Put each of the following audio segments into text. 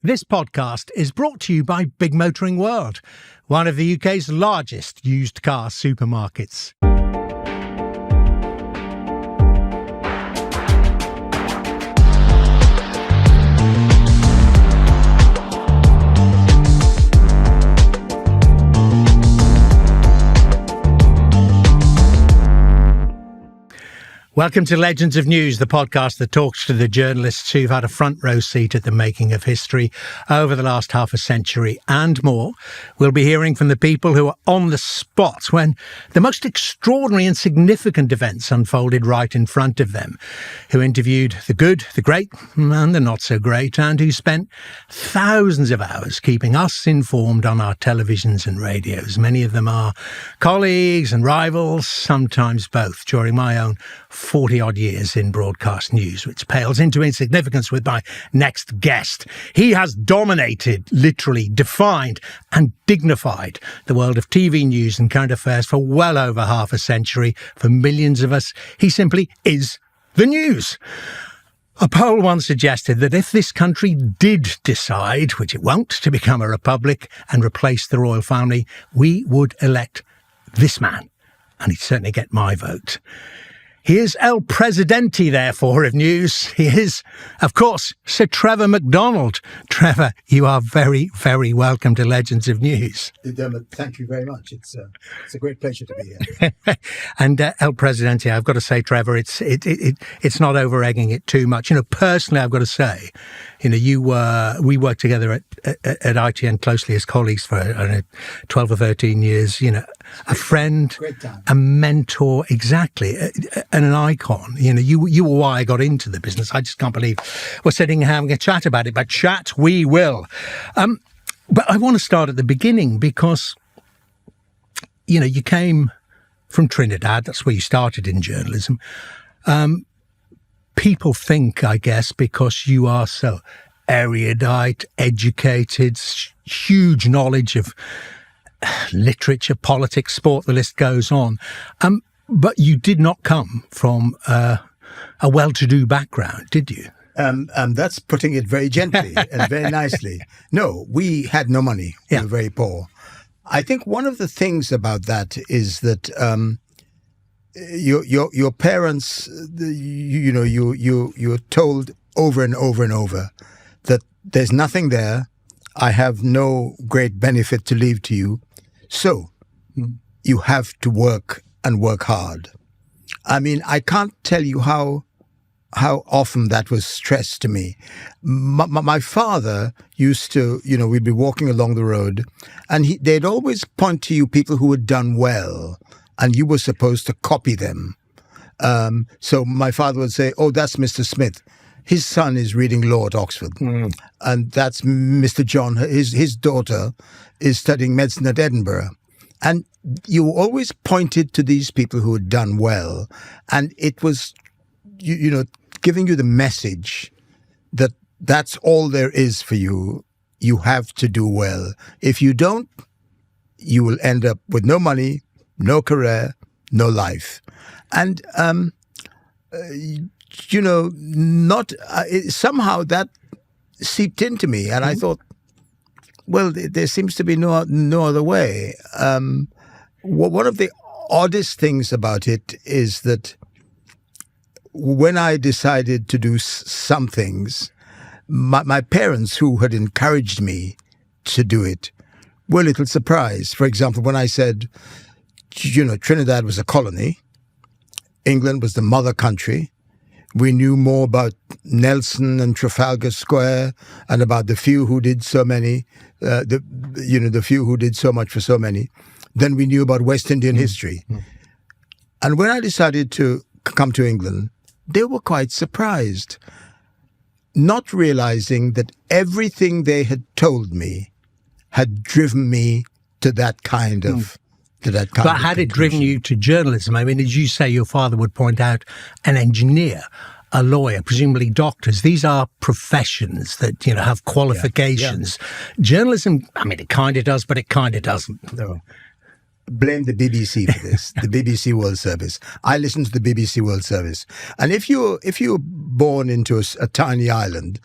This podcast is brought to you by Big Motoring World, one of the UK's largest used car supermarkets. Welcome to Legends of News, the podcast that talks to the journalists who've had a front row seat at the making of history over the last half a century and more. We'll be hearing from the people who are on the spot when the most extraordinary and significant events unfolded right in front of them, who interviewed the good, the great and the not so great, and who spent thousands of hours keeping us informed on our televisions and radios. Many of them are colleagues and rivals, sometimes both, during my own 40-odd years in broadcast news, which pales into insignificance with my next guest. He has dominated, literally defined and dignified the world of TV news and current affairs for well over half a century. For millions of us, he simply is the news. A poll once suggested that if this country did decide, which it won't, to become a republic and replace the royal family, we would elect this man, and he'd certainly get my vote. He is El Presidente, therefore, of news. He is, of course, Sir Trevor McDonald. Trevor, you are very, very welcome to Legends of News. Dermot, thank you very much. It's a great pleasure to be here. And El Presidente, I've got to say, Trevor, it's not over-egging it too much. You know, personally, I've got to say, you know, we worked together at ITN closely as colleagues for 12 or 13 years. You know, a friend, a mentor, exactly, and an icon. You know, you were why I got into the business. I just can't believe we're sitting here having a chat about it, but chat we will. But I want to start at the beginning because, you know, you came from Trinidad. That's where you started in journalism. People think, I guess, because you are so erudite, educated, huge knowledge of literature, politics, sport, the list goes on. But you did not come from a well-to-do background, did you? That's putting it very gently and very nicely. No, we had no money. We were very poor. I think one of the things about that is that your parents, you're told over and over and over that there's nothing there. I have no great benefit to leave to you. So you have to work and work hard. I mean, I can't tell you how often that was stressed to me. My father used to, you know, we'd be walking along the road and they'd always point to you people who had done well and you were supposed to copy them. So my father would say, oh, that's Mr. Smith. His son is reading law at Oxford. And that's Mr. John. His daughter is studying medicine at Edinburgh. And you always pointed to these people who had done well. And it was, you know, giving you the message that that's all there is for you. You have to do well. If you don't, you will end up with no money, no career, no life. And, you know, somehow that seeped into me. And I thought, well, there seems to be no other way. One of the oddest things about it is that when I decided to do some things, my parents, who had encouraged me to do it, were a little surprised. For example, when I said, you know, Trinidad was a colony, England was the mother country, we knew more about Nelson and Trafalgar Square and about the few who did so many, the few who did so much for so many, than we knew about West Indian history. And when I decided to come to England, they were quite surprised, not realizing that everything they had told me had driven me to that kind of But had it driven you to journalism? I mean, as you say, your father would point out an engineer, a lawyer, presumably doctors. These are professions that, you know, have qualifications. Yeah. Journalism, I mean, it kind of does, but it kind of doesn't. No. Blame the BBC for this, the BBC World Service. I listen to the BBC World Service. And if you're born into a tiny island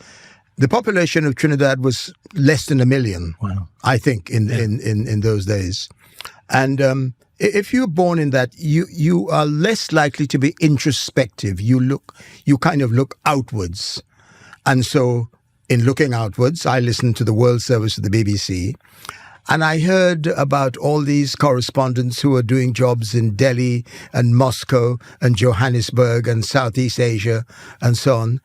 The population of Trinidad was less than 1 million, Wow. I think, in those days. And if you're born in that, you are less likely to be introspective. You kind of look outwards. And so in looking outwards, I listened to the World Service of the BBC, and I heard about all these correspondents who were doing jobs in Delhi and Moscow and Johannesburg and Southeast Asia and so on.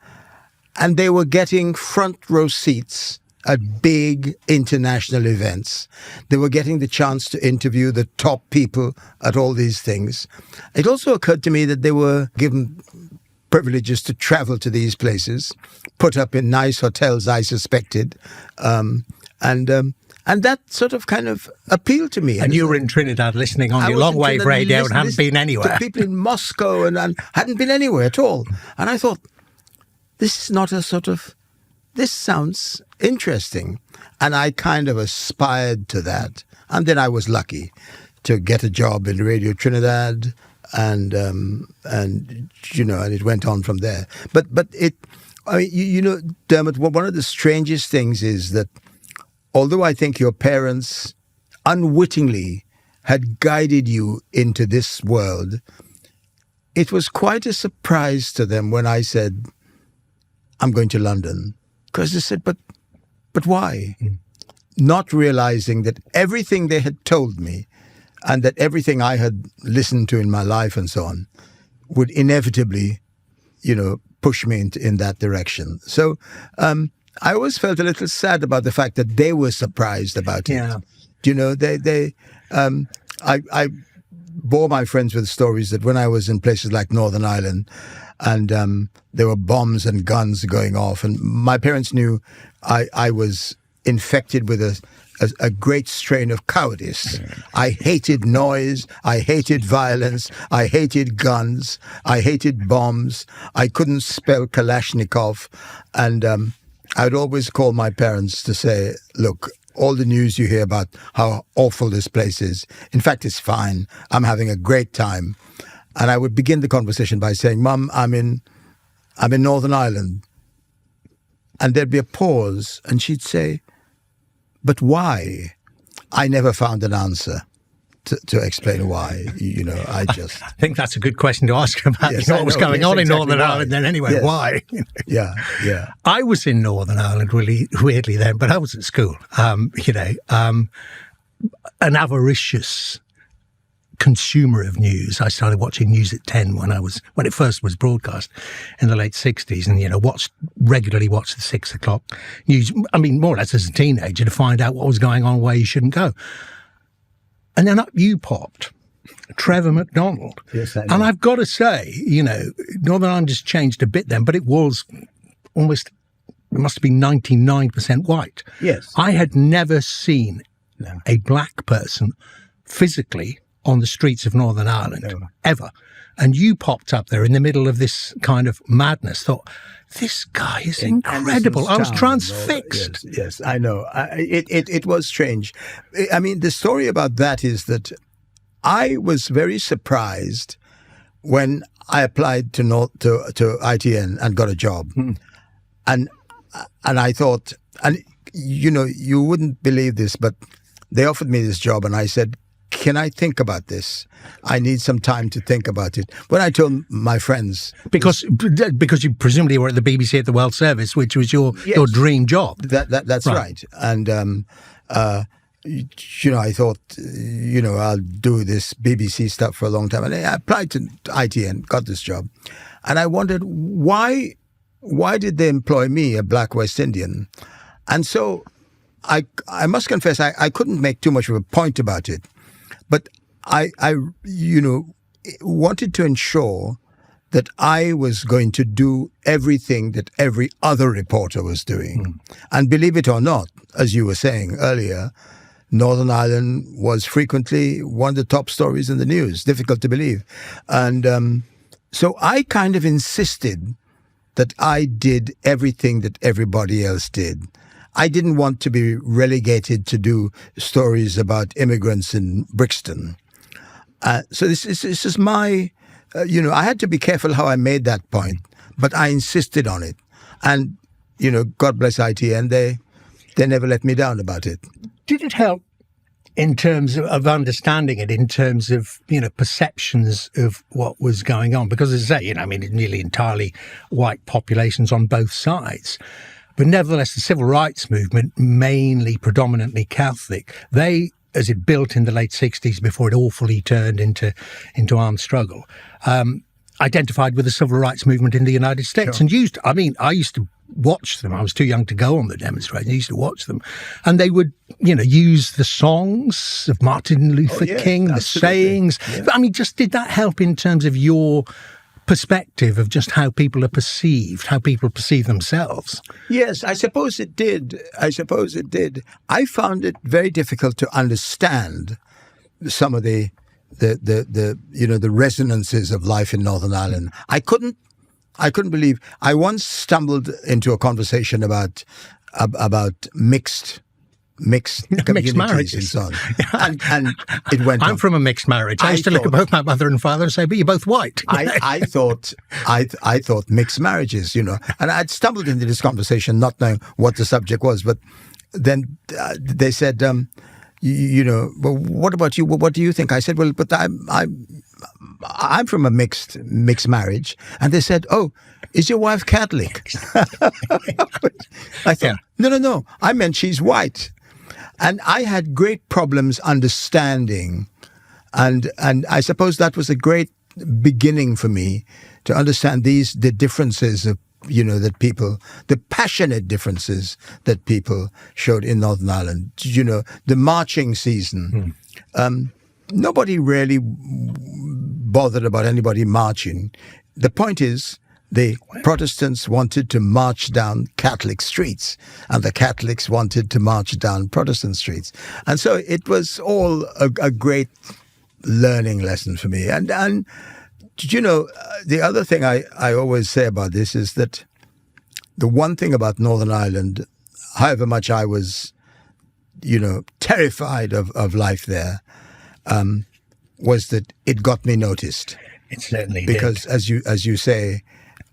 And they were getting front row seats at big international events. They were getting the chance to interview the top people at all these things. It also occurred to me that they were given privileges to travel to these places, put up in nice hotels, I suspected, and that sort of kind of appealed to me. And you were in Trinidad listening on your long-wave radio and hadn't been anywhere. To people in Moscow and hadn't been anywhere at all. And I thought, this is not this sounds interesting. And I kind of aspired to that. And then I was lucky to get a job in Radio Trinidad, and it went on from there. But Dermot, one of the strangest things is that although I think your parents unwittingly had guided you into this world, it was quite a surprise to them when I said, I'm going to London. Because they said, but why? Not realizing that everything they had told me and that everything I had listened to in my life and so on would inevitably, push me in that direction. So I always felt a little sad about the fact that they were surprised about it. Yeah. I bore my friends with stories that when I was in places like Northern Ireland and there were bombs and guns going off, and my parents knew I was infected with a great strain of cowardice. I hated noise. I hated violence. I hated guns. I hated bombs. I couldn't spell Kalashnikov. And I would always call my parents to say, look, all the news you hear about how awful this place is, in fact, it's fine. I'm having a great time. And I would begin the conversation by saying, Mum, I'm in Northern Ireland. And there'd be a pause, and she'd say, but why? I never found an answer to explain why. I think that's a good question to ask about what was going on in Northern Ireland then anyway. Why? Yeah. I was in Northern Ireland really weirdly then, but I was at school. An avaricious consumer of news. I started watching news at 10 when it first was broadcast in the late 60s, and regularly watched the 6 o'clock news. I mean, more or less as a teenager to find out what was going on where you shouldn't go. And then up you popped, Trevor McDonald. Yes, I know. And I've got to say, Northern Ireland has changed a bit then, but it was almost, it must have been 99% white. Yes. I had never seen a black person physically on the streets of Northern Ireland, ever. And you popped up there in the middle of this kind of madness. Thought, this guy is incredible. I was transfixed. Yes, I know. It was strange. I mean, the story about that is that I was very surprised when I applied to ITN and got a job. And I thought, and you wouldn't believe this, but they offered me this job and I said, can I think about this? I need some time to think about it. When I told my friends... Because you presumably were at the BBC at the World Service, which was your dream job. That's right. And, I thought, I'll do this BBC stuff for a long time. And I applied to ITN, got this job. And I wondered, why did they employ me, a black West Indian? And so I must confess, I couldn't make too much of a point about it. But I wanted to ensure that I was going to do everything that every other reporter was doing. And believe it or not, as you were saying earlier, Northern Ireland was frequently one of the top stories in the news. Difficult to believe. And so I kind of insisted that I did everything that everybody else did. I didn't want to be relegated to do stories about immigrants in Brixton. So this is my, I had to be careful how I made that point, but I insisted on it. And God bless IT, and they never let me down about it. Did it help in terms of understanding it, in terms of, perceptions of what was going on? Because as I say, nearly entirely white populations on both sides. But nevertheless, the civil rights movement, mainly predominantly Catholic, they, as it built in the late 60s before it awfully turned into armed struggle, identified with the civil rights movement in the United States. Sure. And I used to watch them. I was too young to go on the demonstrations. I used to watch them. And they would, use the songs of Martin Luther King, the sayings. Yeah. Just did that help in terms of your perspective of just how people are perceived, how people perceive themselves? Yes, I suppose it did. I found it very difficult to understand some of the resonances of life in Northern Ireland. I couldn't believe. I once stumbled into a conversation about mixed communities marriages and so on. And it went on. I'm from a mixed marriage. I used to look at both my mother and father and say, but you're both white. I thought mixed marriages, and I'd stumbled into this conversation not knowing what the subject was. But then they said, well, what about you? What do you think? I said, well, but I'm from a mixed marriage. And they said, oh, is your wife Catholic? I thought, no. I meant she's white. And I had great problems understanding. And I suppose that was a great beginning for me to understand the differences of, the passionate differences that people showed in Northern Ireland. The marching season. Nobody really bothered about anybody marching. The point is, the Protestants wanted to march down Catholic streets, and the Catholics wanted to march down Protestant streets. And so it was all a great learning lesson for me. And the other thing I always say about this is that the one thing about Northern Ireland, however much I was, terrified of life there, was that it got me noticed. It certainly did. Because as you say,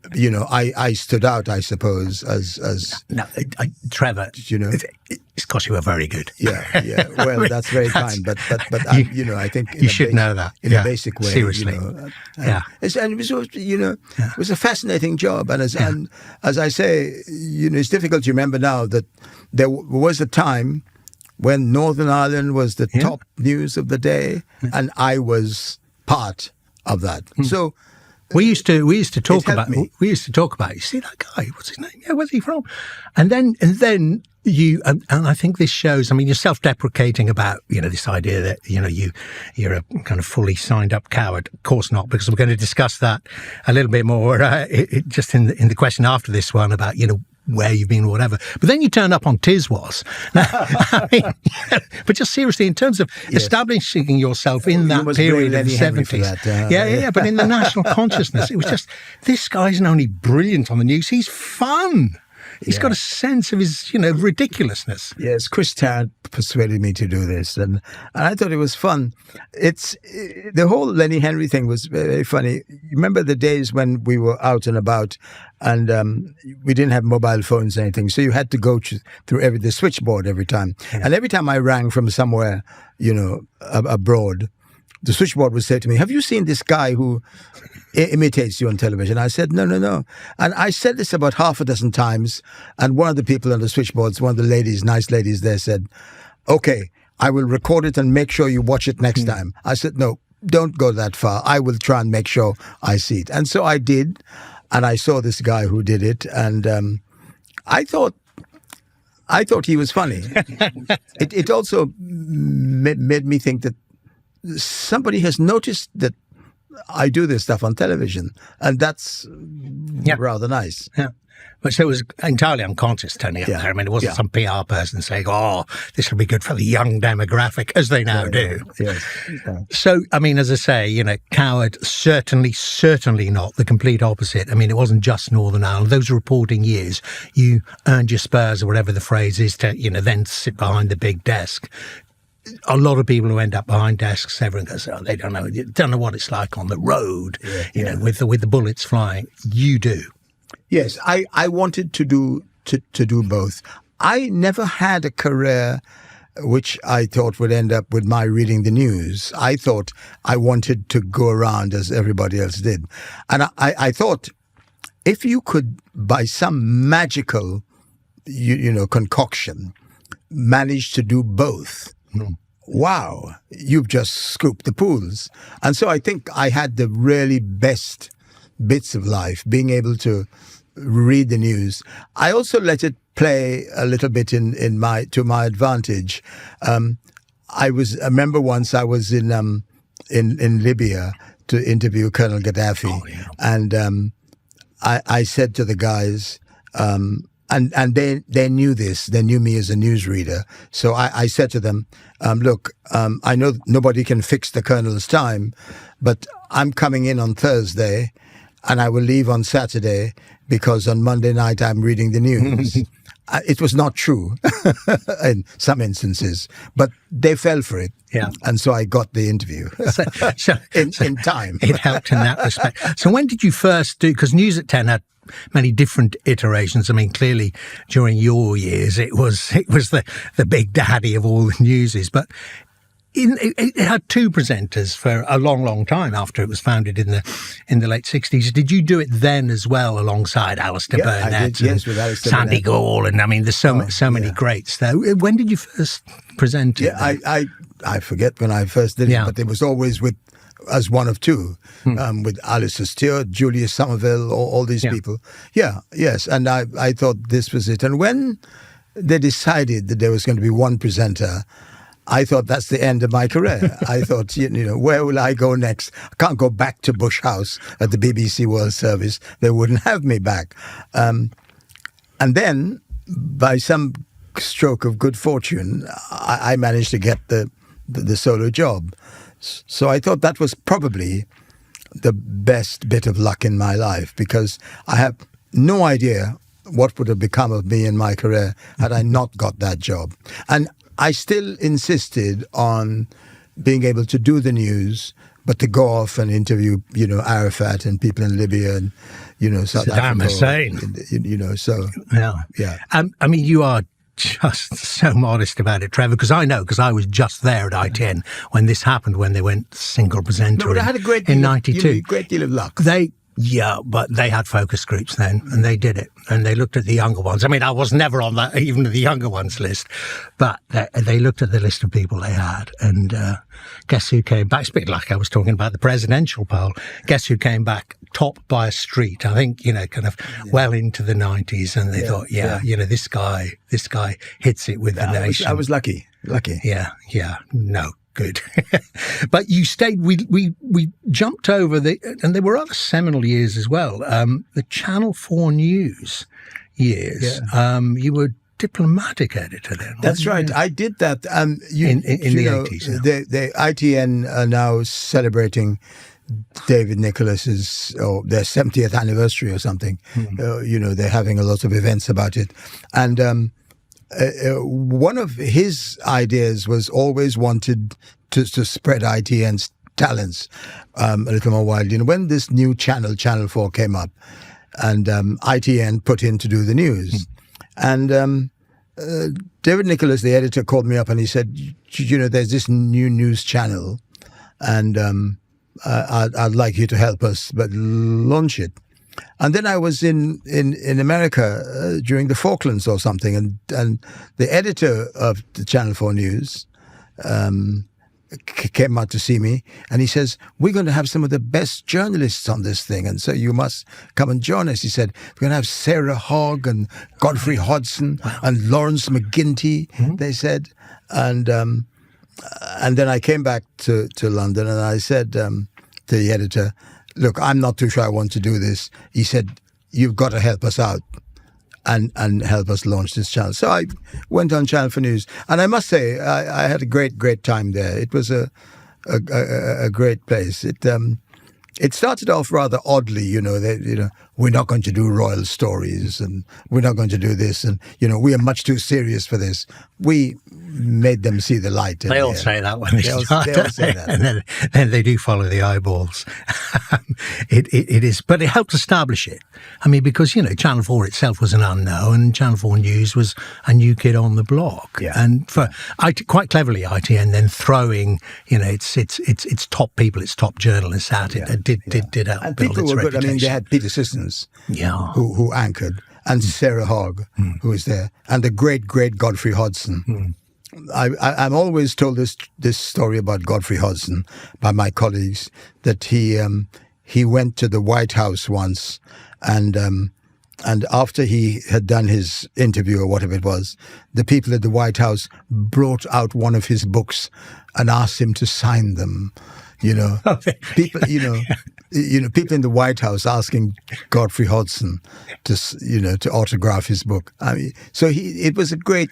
I stood out, I suppose, as Trevor. It's because you were very good. Yeah. Well, that's very kind, but I think you should know that in a basic way. Seriously, and it was, it was a fascinating job, and as I say, it's difficult to remember now that there was a time when Northern Ireland was the top news of the day, and I was part of that. So. We used to talk about. You see that guy? What's his name? Yeah, where's he from? And then you and I think this shows. You're self-deprecating about this idea that you're a kind of fully signed up coward. Of course not, because we're going to discuss that a little bit more just in the question after this one about where you've been or whatever. But then you turn up on Tiswas. But just seriously, in terms of establishing yourself in that period of the 70s. But in the national consciousness, it was just, this guy's not only brilliant on the news, he's fun. He's got a sense of his, ridiculousness. Yes, Chris Tarrant persuaded me to do this, and I thought it was fun. The whole Lenny Henry thing was very funny. You remember the days when we were out and about, and we didn't have mobile phones or anything, so you had to go through the switchboard every time. Yeah. And every time I rang from somewhere, abroad, the switchboard would say to me, "Have you seen this guy who imitates you on television?" I said, no. And I said this about half a dozen times. And one of the people on the switchboards, one of the ladies, nice ladies there, said, "Okay, I will record it and make sure you watch it next time." I said, "No, don't go that far. I will try and make sure I see it." And so I did. And I saw this guy who did it. And I thought he was funny. It also made me think that somebody has noticed that I do this stuff on television, and that's rather nice. Yeah. But so it was entirely unconscious turning up there. It wasn't some PR person saying, "Oh, this will be good for the young demographic," as they now do. Yes. Yeah. So, as I say, coward, certainly not. The complete opposite. It wasn't just Northern Ireland. Those reporting years, you earned your spurs, or whatever the phrase is, to, then sit behind the big desk. A lot of people who end up behind desks, everyone goes, "Oh, they don't know what it's like on the road," with the bullets flying. You do. Yes, I wanted to do to do both. I never had a career which I thought would end up with my reading the news. I thought I wanted to go around as everybody else did. And I thought if you could, by some magical, concoction, manage to do both, wow, you've just scooped the pools. And so I think I had the really best bits of life, being able to read the news. I also let it play a little bit to my advantage. I remember once I was in Libya to interview Colonel Gaddafi, and I said to the guys, and they knew this. They knew me as a newsreader. So I said to them, look, I know nobody can fix the colonel's time, but I'm coming in on Thursday and I will leave on Saturday because on Monday night I'm reading the news. It was not true in some instances, but they fell for it. Yeah. And so I got the interview in time. It helped in that respect. So when did you first do, because News at 10 had many different iterations. I mean, clearly during your years, it was the big daddy of all the newses, but it had two presenters for a long, long time after it was founded in the late 60s. Did you do it then as well alongside Alistair Burnett I did, yes, with Alistair Sandy Burnett. Gall? And I mean, there's so many greats there. When did you first present it? Yeah, I forget when I first did it, but it was always as one of two, with Alistair Stewart, Julius Somerville, all these people. Yeah, yes. And I thought this was it. And when they decided that there was going to be one presenter, I thought that's the end of my career. I thought, where will I go next? I can't go back to Bush House at the BBC World Service. They wouldn't have me back. And then, by some stroke of good fortune, I managed to get the solo job. So I thought that was probably the best bit of luck in my life, because I have no idea what would have become of me in my career had I not got that job. And I still insisted on being able to do the news, but to go off and interview, Arafat and people in Libya and, South Saddam Africa. Hussein. So. Yeah. I mean, you are just so modest about it, Trevor, because I was just there at ITN when this happened, when they went single presenter I had a great deal in 92. Great deal of luck. But they had focus groups then, and they did it, and they looked at the younger ones. I mean, I was never on that, even the younger ones list, but they looked at the list of people they had, and guess who came back? It's a bit like I was talking about the presidential poll. Guess who came back top by a street? I think, well into the 90s, and they thought, this guy hits it with the nation. I was lucky. Yeah, no. Good. But you stayed, we jumped over and there were other seminal years as well. The Channel 4 News years. Yeah. You were diplomatic editor then. That's right. I did that. In the 80s. Yeah. The ITN are now celebrating David Nicholas's, their 70th anniversary or something. They're having a lot of events about it. And one of his ideas was always wanted to spread ITN's talents a little more widely. And when this new Channel 4 came up, and ITN put in to do the news, and David Nicholas, the editor, called me up and he said, there's this new news channel, and I'd like you to help us but launch it. And then I was in America during the Falklands or something, and the editor of the Channel 4 News came out to see me, and he says, we're going to have some of the best journalists on this thing, and so you must come and join us. He said, we're going to have Sarah Hogg and Godfrey Hodgson and Lawrence McGinty, they said. And then I came back to London, and I said to the editor, look, I'm not too sure I want to do this. He said, you've got to help us out and help us launch this channel. So I went on Channel 4 News. And I must say, I had a great time there. It was a great place. It started off rather oddly, we're not going to do royal stories and we're not going to do this. And, we are much too serious for this. We made them see the light. They all say that when they start. They all say that. And then they do follow the eyeballs. It is, but it helped establish it. I mean, because, Channel 4 itself was an unknown, and Channel 4 News was a new kid on the block. Yeah. And quite cleverly, ITN then throwing, its top people, its top journalists at it. It did help and build people its were reputation. good. I mean, they had Peter Sissons, who anchored, and Sarah Hogg, who was there, and the great Godfrey Hodgson. I'm always told this story about Godfrey Hodgson by my colleagues, that he went to the White House once, and after he had done his interview or whatever it was, the people at the White House brought out one of his books and asked him to sign them. People, people in the White House asking Godfrey Hodgson to autograph his book. I mean, so it was a great,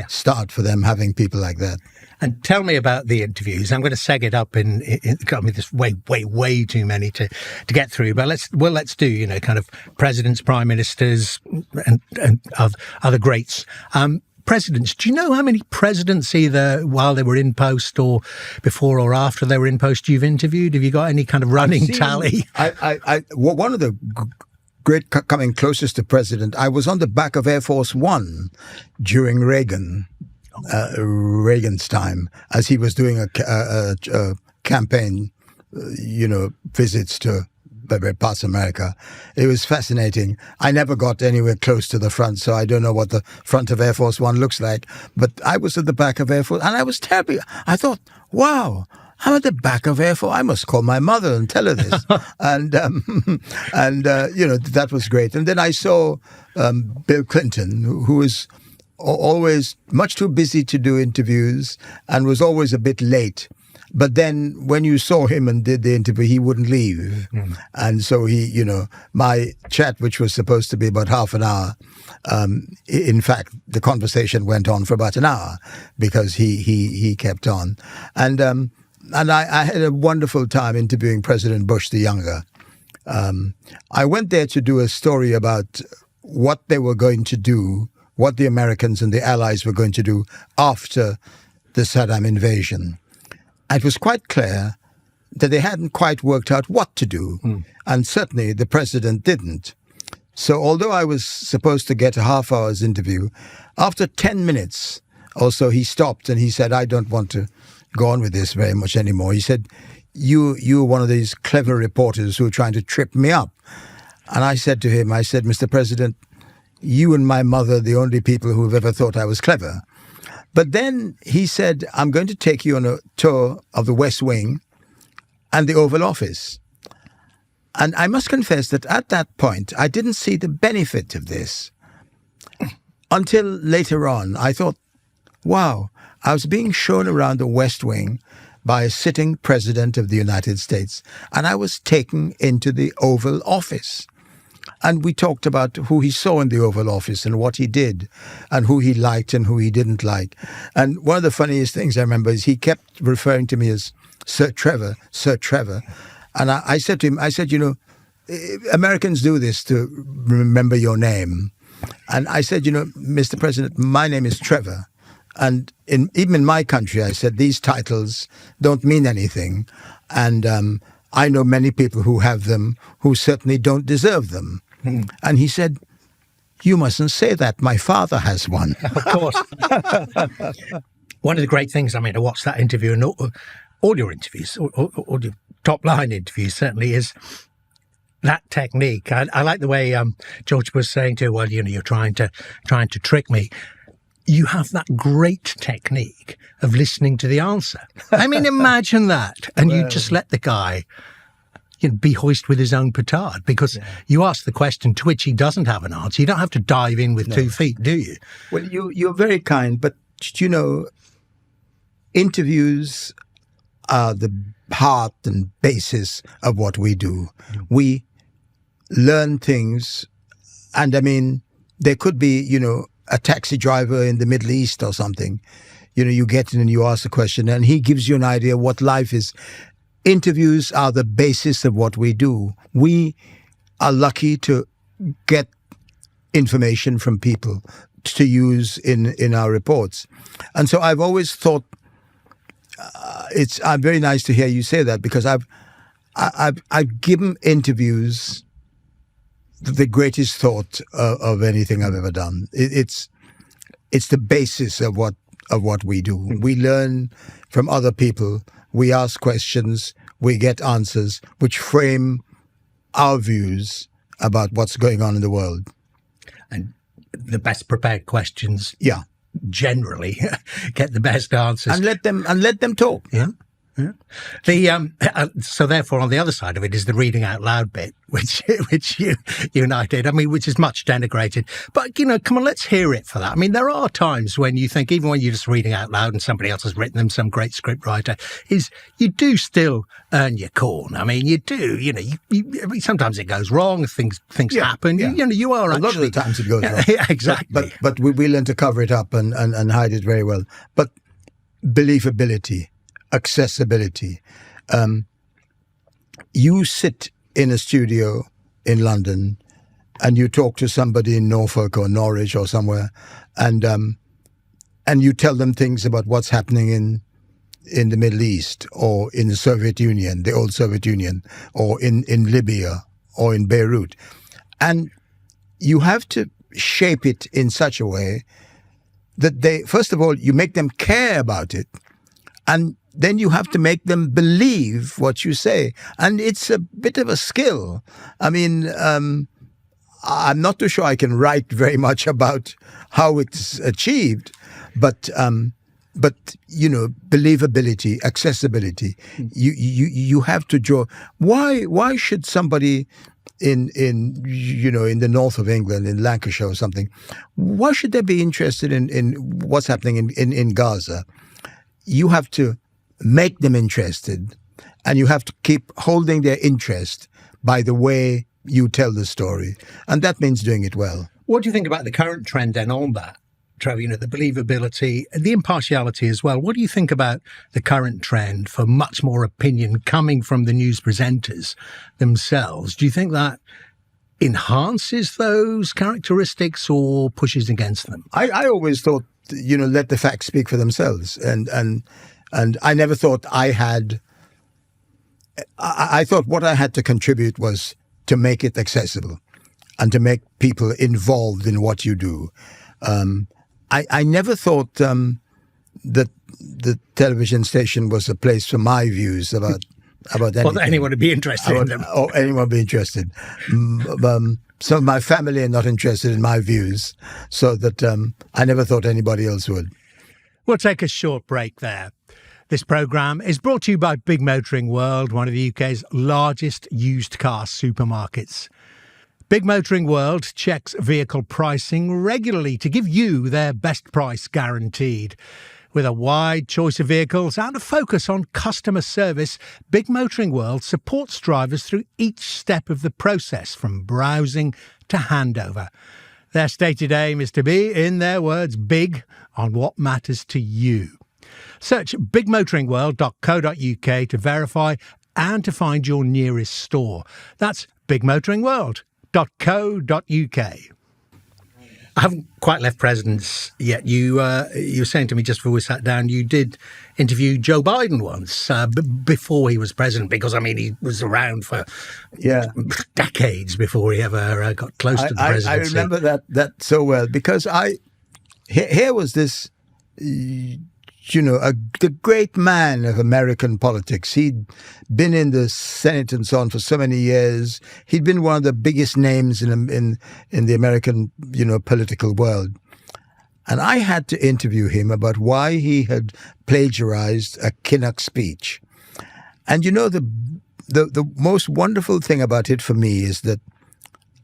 start for them, having people like that. And tell me about the interviews. I'm going to seg it up in there's way too many to get through. But let's do, kind of presidents, prime ministers, and other greats. Presidents, do you know how many presidents, either while they were in post or before or after they were in post, you've interviewed? Have you got any kind of running tally? One of the great coming closest to president, I was on the back of Air Force One during Reagan's time, as he was doing a campaign, visits to parts of America. It was fascinating. I never got anywhere close to the front, so I don't know what the front of Air Force One looks like. But I was at the back of Air Force, and I was terribly. I thought, wow, I'm at the back of Air Force. I must call my mother and tell her this. and that was great. And then I saw Bill Clinton, who was always much too busy to do interviews and was always a bit late. But then when you saw him and did the interview, he wouldn't leave. And so my chat, which was supposed to be about half an hour, in fact, the conversation went on for about an hour because he kept on. And I had a wonderful time interviewing President Bush the Younger. I went there to do a story about what they were going to do, what the Americans and the Allies were going to do after the Saddam invasion. It was quite clear that they hadn't quite worked out what to do, and certainly the president didn't. So although I was supposed to get a half hour's interview, after 10 minutes or so he stopped and he said, I don't want to go on with this very much anymore. He said, you're one of these clever reporters who are trying to trip me up. And I said to him, Mr. President, you and my mother are the only people who have ever thought I was clever. But then he said, I'm going to take you on a tour of the West Wing and the Oval Office. And I must confess that at that point, I didn't see the benefit of this. Until later on, I thought, wow, I was being shown around the West Wing by a sitting president of the United States, and I was taken into the Oval Office. And we talked about who he saw in the Oval Office and what he did and who he liked and who he didn't like. And one of the funniest things I remember is he kept referring to me as Sir Trevor, Sir Trevor. And I said to him, Americans do this to remember your name. And I said, Mr. President, my name is Trevor. And even in my country, I said, these titles don't mean anything. And I know many people who have them who certainly don't deserve them. And he said, you mustn't say that. My father has one. Of course. One of the great things, I watched that interview and all your interviews, all your top-line interviews certainly, is that technique. I like the way George was saying to, well, you're trying to trick me. You have that great technique of listening to the answer. Imagine that. And you just let the guy be hoist with his own petard, because you ask the question to which he doesn't have an answer. You don't have to dive in with 2 feet, do you? Well, you're very kind, but interviews are the heart and basis of what we do. We learn things, and there could be, a taxi driver in the Middle East or something. You get in and you ask a question and he gives you an idea what life is. Interviews are the basis of what we do. We are lucky to get information from people to use in our reports. And so I've always thought it's very nice to hear you say that, because I've given interviews the greatest thought of anything I've ever done. It's the basis of what we do. We learn from other people. We ask questions. We get answers which frame our views about what's going on in the world. And the best prepared questions, yeah, generally get the best answers. And let them talk. Yeah. Yeah. So therefore, on the other side of it is the reading out loud bit, which you and I did. I mean, which is much denigrated. But, come on, let's hear it for that. I mean, there are times when you think, even when you're just reading out loud and somebody else has written them, some great script writer, you do still earn your corn. I mean, you do. I mean, sometimes it goes wrong. Things happen. Yeah. You are a actually, lot of the times it goes wrong. Yeah, exactly. But we learn to cover it up and hide it very well. But believability, accessibility. You sit in a studio in London and you talk to somebody in Norfolk or Norwich or somewhere, and you tell them things about what's happening in the Middle East or in the Soviet Union, the old Soviet Union, or in Libya or in Beirut. And you have to shape it in such a way that first of all, you make them care about it, and then you have to make them believe what you say. And it's a bit of a skill. I mean, I'm not too sure I can write very much about how it's achieved, but believability, accessibility. You have to draw. Why should somebody in the north of England, in Lancashire or something, why should they be interested in what's happening in Gaza? You have to make them interested, and you have to keep holding their interest by the way you tell the story. And that means doing it well. What do you think about the current trend then on that, Trevor? The believability, the impartiality as well. What do you think about the current trend for much more opinion coming from the news presenters themselves? Do you think that enhances those characteristics or pushes against them? I always thought, let the facts speak for themselves. And I never thought I thought what I had to contribute was to make it accessible and to make people involved in what you do. I never thought that the television station was a place for my views about anything. Well, anyone would be interested in them. Or anyone would be interested. Some of my family are not interested in my views, so that I never thought anybody else would. We'll take a short break there. This programme is brought to you by Big Motoring World, one of the UK's largest used car supermarkets. Big Motoring World checks vehicle pricing regularly to give you their best price guaranteed. With a wide choice of vehicles and a focus on customer service, Big Motoring World supports drivers through each step of the process, from browsing to handover. Their stated aim is to be, in their words, big on what matters to you. Search bigmotoringworld.co.uk to verify and to find your nearest store. That's bigmotoringworld.co.uk. I haven't quite left presidents yet. You were saying to me just before we sat down, you did interview Joe Biden once before he was president, because, I mean, he was around for decades before he ever got close to the presidency. I remember that so well, because here was this, the great man of American politics. He'd been in the Senate and so on for so many years. He'd been one of the biggest names in the American, political world. And I had to interview him about why he had plagiarized a Kinnock speech. And the most wonderful thing about it for me is that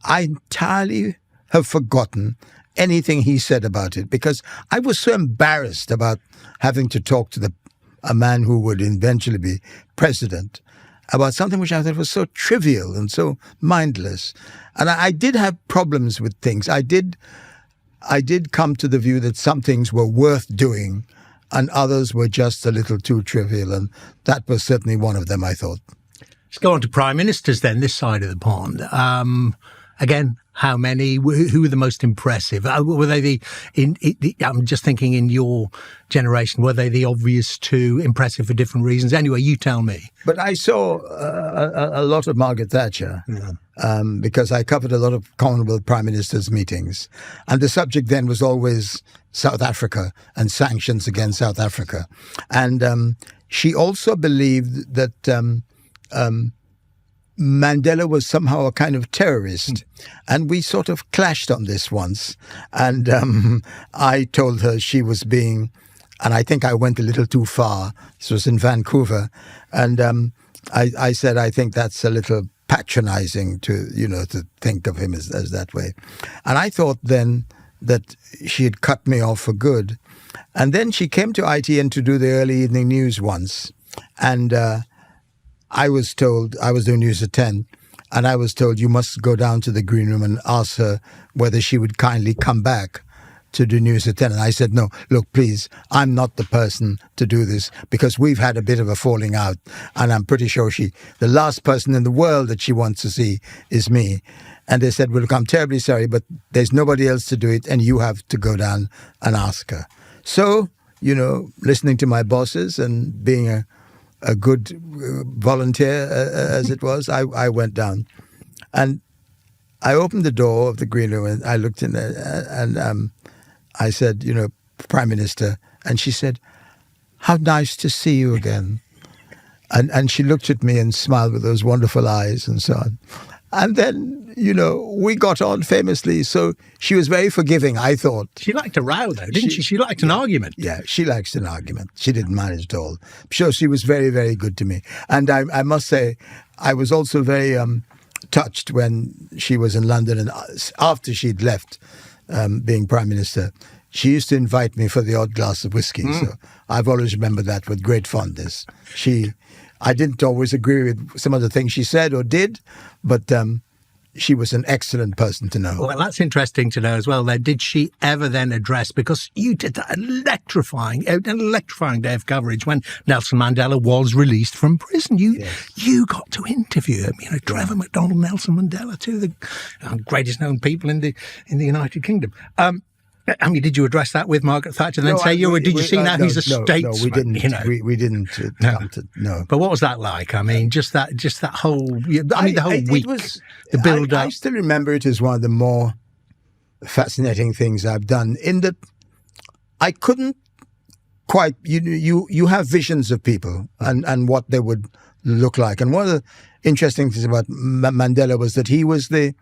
I entirely have forgotten anything he said about it, because I was so embarrassed about having to talk to a man who would eventually be president about something which I thought was so trivial and so mindless. And I did have problems with things. I did come to the view that some things were worth doing and others were just a little too trivial, and that was certainly one of them, I thought. Let's go on to prime ministers then, this side of the pond. Again, how many? Who were the most impressive? Were they I'm just thinking in your generation, were they the obvious two, impressive for different reasons? Anyway, you tell me. But I saw a lot of Margaret Thatcher because I covered a lot of Commonwealth Prime Ministers' meetings. And the subject then was always South Africa and sanctions against South Africa. And she also believed that Mandela was somehow a kind of terrorist. And we sort of clashed on this once. And I told her she was being, and I think I went a little too far. This was in Vancouver. And I said, I think that's a little patronizing to think of him as that way. And I thought then that she had cut me off for good. And then she came to ITN to do the early evening news once. And I was told, I was doing news at 10, and I was told, you must go down to the green room and ask her whether she would kindly come back to do news at 10. And I said, no, look, please, I'm not the person to do this because we've had a bit of a falling out. And I'm pretty sure the last person in the world that she wants to see is me. And they said, well, look, I'm terribly sorry, but there's nobody else to do it. And you have to go down and ask her. So, listening to my bosses and being a good volunteer as it was, I went down. And I opened the door of the green room and I looked in there and I said, Prime Minister. And she said, how nice to see you again. And she looked at me and smiled with those wonderful eyes and so on. And then, we got on famously. So she was very forgiving, I thought. She liked a row, though, didn't she? She liked an argument. Yeah, she likes an argument. She didn't mind it at all. So she was very, very good to me. And I must say, I was also very touched when she was in London. And after she'd left being Prime Minister, she used to invite me for the odd glass of whiskey. So I've always remembered that with great fondness. I didn't always agree with some of the things she said or did, but she was an excellent person to know. Well, that's interesting to know as well. Did she ever then address, because you did that electrifying day of coverage when Nelson Mandela was released from prison. You got to interview him, Trevor McDonald, Nelson Mandela, two of the greatest known people in the United Kingdom. Did you address that with Margaret Thatcher? Then did you see now he's a statesman? No, we didn't. We didn't come to no. But what was that like? just that whole. The whole week. The build up. I still remember it as one of the more fascinating things I've done. In that, I couldn't quite. You have visions of people and what they would look like. And one of the interesting things about Mandela was that he was the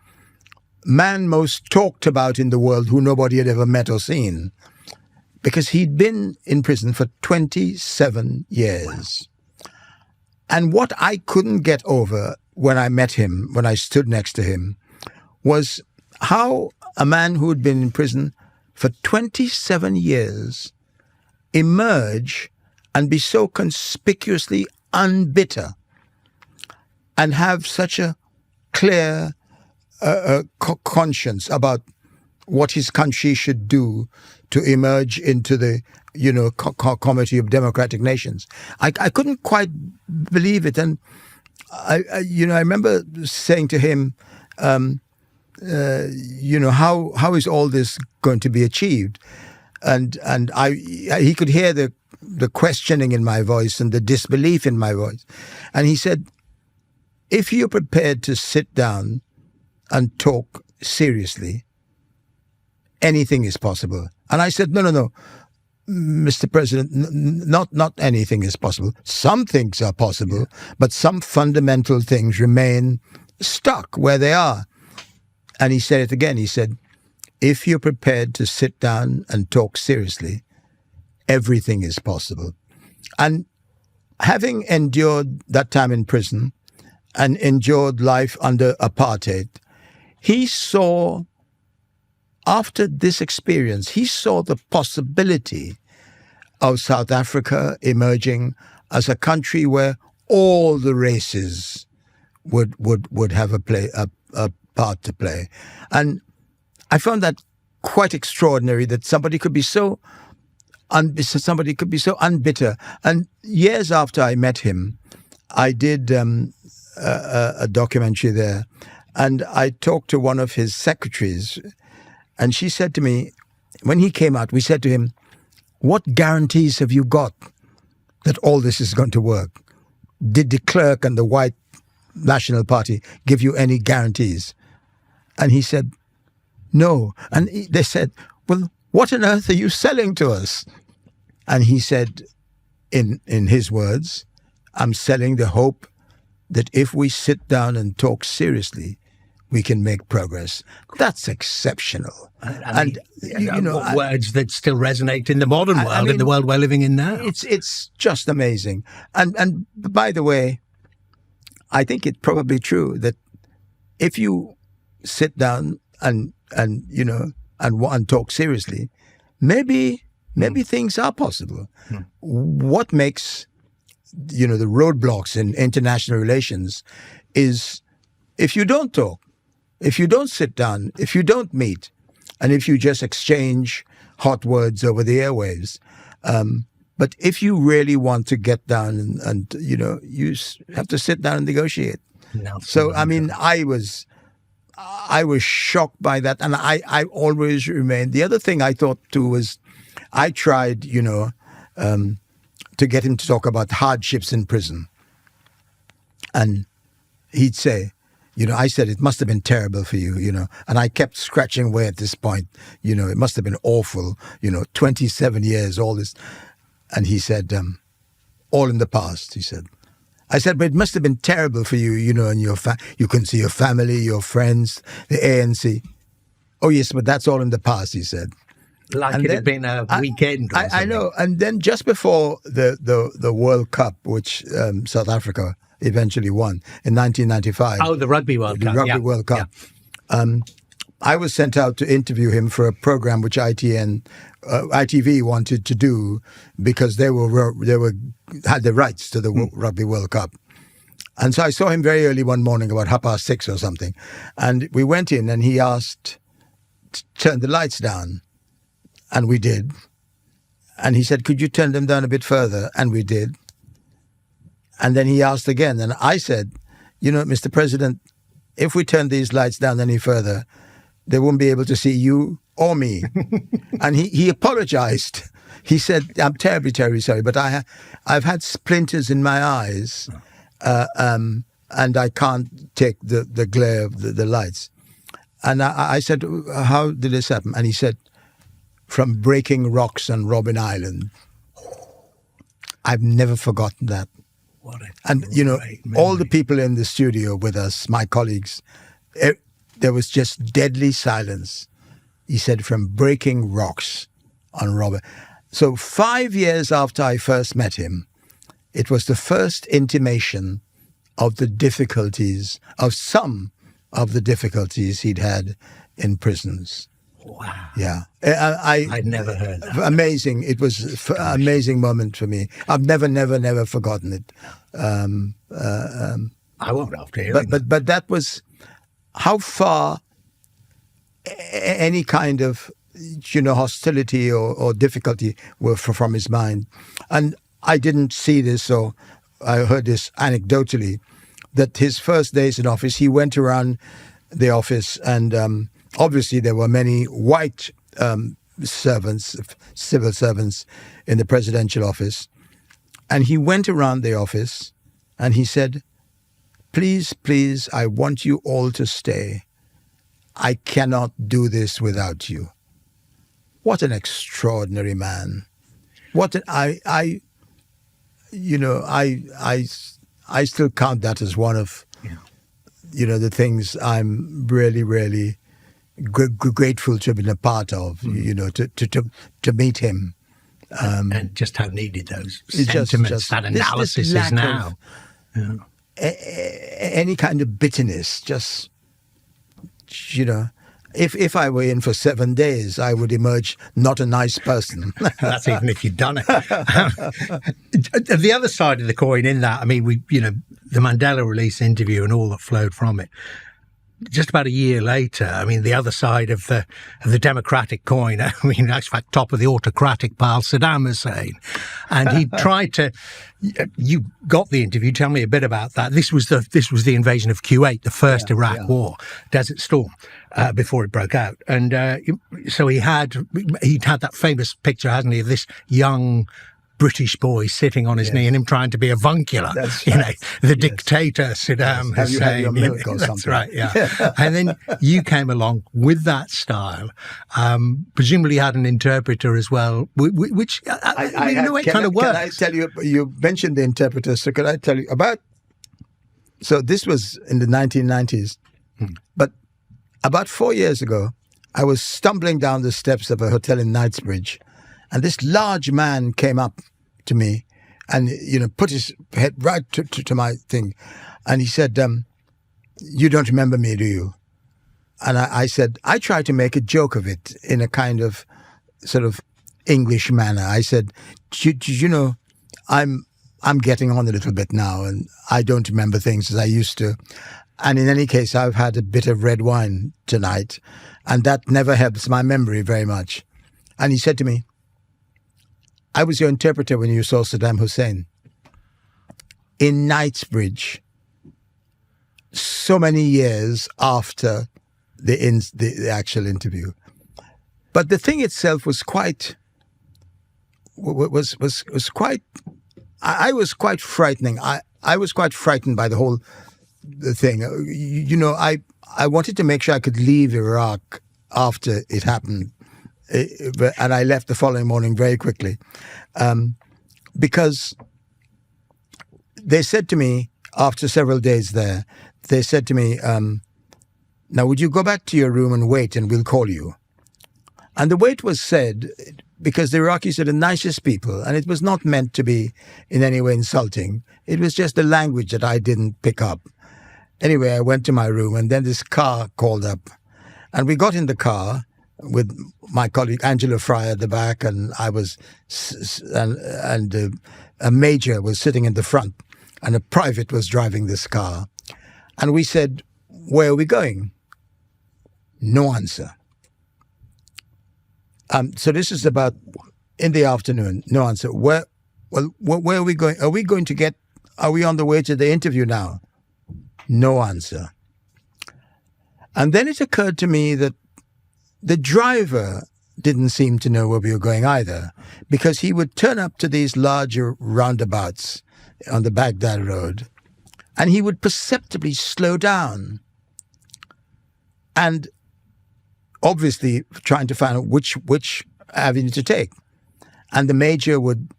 man most talked about in the world who nobody had ever met or seen, because he'd been in prison for 27 years. Wow. And what I couldn't get over when I met him, when I stood next to him, was how a man who had been in prison for 27 years emerge and be so conspicuously unbitter and have such a clear conscience about what his country should do to emerge into the, Committee of Democratic Nations. I couldn't quite believe it. And I remember saying to him, how is all this going to be achieved? And he could hear the questioning in my voice and the disbelief in my voice. And he said, if you're prepared to sit down and talk seriously, anything is possible. And I said, no, Mr. President, not anything is possible. Some things are possible, but some fundamental things remain stuck where they are. And he said it again. He said, if you're prepared to sit down and talk seriously, everything is possible. And having endured that time in prison and endured life under apartheid, he saw, after this experience, he saw the possibility of South Africa emerging as a country where all the races would have a part to play. And I found that quite extraordinary, that somebody could be so unbitter. And years after I met him, I did a documentary there, and I talked to one of his secretaries, and she said to me, when he came out, we said to him, "What guarantees have you got that all this is going to work? Did de Klerk and the White National Party give you any guarantees?" And he said, "No." And they said, "Well, what on earth are you selling to us?" And he said, in his words, "I'm selling the hope that if we sit down and talk seriously, we can make progress." That's exceptional. And words that still resonate in the modern world, in the world we're living in now. It's just amazing. And by the way, I think it's probably true that if you sit down and talk seriously, maybe things are possible. What makes the roadblocks in international relations is if you don't talk, if you don't sit down, if you don't meet, and if you just exchange hot words over the airwaves. But if you really want to get down and you have to sit down and negotiate. So, I mean, I was shocked by that. And I always remained. The other thing I thought too was I tried, to get him to talk about hardships in prison. And he'd say, I said, "It must have been terrible for you, And I kept scratching away at this point. It must have been awful, 27 years, all this. And he said, "All in the past," he said. I said, "But it must have been terrible for you, and you couldn't see your family, your friends, the ANC." "Oh, yes, but that's all in the past," he said. Like it had been a weekend or something. I know. And then just before the World Cup, which South Africa eventually won in 1995. Oh, the Rugby World Cup. The Rugby World Cup. Yeah. I was sent out to interview him for a program which ITV wanted to do because they had the rights to the Rugby World Cup. And so I saw him very early one morning, about 6:30 or something. And we went in and he asked to turn the lights down. And we did. And he said, "Could you turn them down a bit further?" And we did. And then he asked again. And I said, "Mr. President, if we turn these lights down any further, they won't be able to see you or me." And he apologized. He said, "I'm terribly, terribly sorry, but I've had splinters in my eyes, and I can't take the glare of the lights." And I said, "How did this happen?" And he said, "From breaking rocks on Robben Island." I've never forgotten that. And, all the people in the studio with us, my colleagues, there was just deadly silence. He said, "From breaking rocks on Robben." So 5 years after I first met him, it was the first intimation of some of the difficulties he'd had in prisons. Wow. Yeah. I'd never heard that. Amazing. It was an amazing moment for me. I've never forgotten it. I won't after hearing but that was how far any kind of hostility or difficulty were from his mind. And I didn't see this, so I heard this anecdotally, that his first days in office, he went around the office and obviously there were many white servants, civil servants in the presidential office. And he went around the office and he said, "Please, please, I want you all to stay. I cannot do this without you." What an extraordinary man. I still count that as one of, the things I'm really, really grateful to have been a part of, to meet him. And just how needed those sentiments, that analysis is now. Any kind of bitterness, just, if I were in for 7 days, I would emerge not a nice person. That's even if you'd done it. The other side of the coin in that, I mean, the Mandela release interview and all that flowed from it. Just about a year later, I mean, the other side of the democratic coin, I mean, in fact, top of the autocratic pile, Saddam Hussein. and he tried to. You got the interview. Tell me a bit about that. This was the invasion of Kuwait, the first Iraq War, Desert Storm, before it broke out, and so he'd had that famous picture, hasn't he, of this young British boy sitting on his knee and him trying to be avuncular, the dictator Saddam Hussein. Have you had your milk or something? That's right, yeah. And then you came along with that style, presumably had an interpreter as well, which in a way kind of works. Can I tell you, you mentioned the interpreter, so could I tell you about, so this was in the 1990s, but about 4 years ago, I was stumbling down the steps of a hotel in Knightsbridge, and this large man came up to me and, put his head right to my thing. And he said, you don't remember me, do you? And I said, I tried to make a joke of it in a kind of sort of English manner. I said, you know, I'm getting on a little bit now and I don't remember things as I used to. And in any case, I've had a bit of red wine tonight and that never helps my memory very much. And he said to me, I was your interpreter when you saw Saddam Hussein in Knightsbridge, so many years after the actual interview. But the thing itself was quite quite. I was quite frightening. I was quite frightened by the whole thing. I wanted to make sure I could leave Iraq after it happened. And I left the following morning very quickly because they said to me after several days there, they said to me, now would you go back to your room and wait and we'll call you? And the wait was said because the Iraqis are the nicest people and it was not meant to be in any way insulting. It was just a language that I didn't pick up. Anyway, I went to my room and then this car called up and we got in the car with my colleague Angela Fry at the back, and I was, and a major was sitting in the front, and a private was driving this car, and we said, "Where are we going?" No answer. So this is about in the afternoon. No answer. Where are we going? Are we on the way to the interview now? No answer. And then it occurred to me that the driver didn't seem to know where we were going either, because he would turn up to these larger roundabouts on the Baghdad Road, and he would perceptibly slow down. And obviously trying to find out which avenue to take. And the major would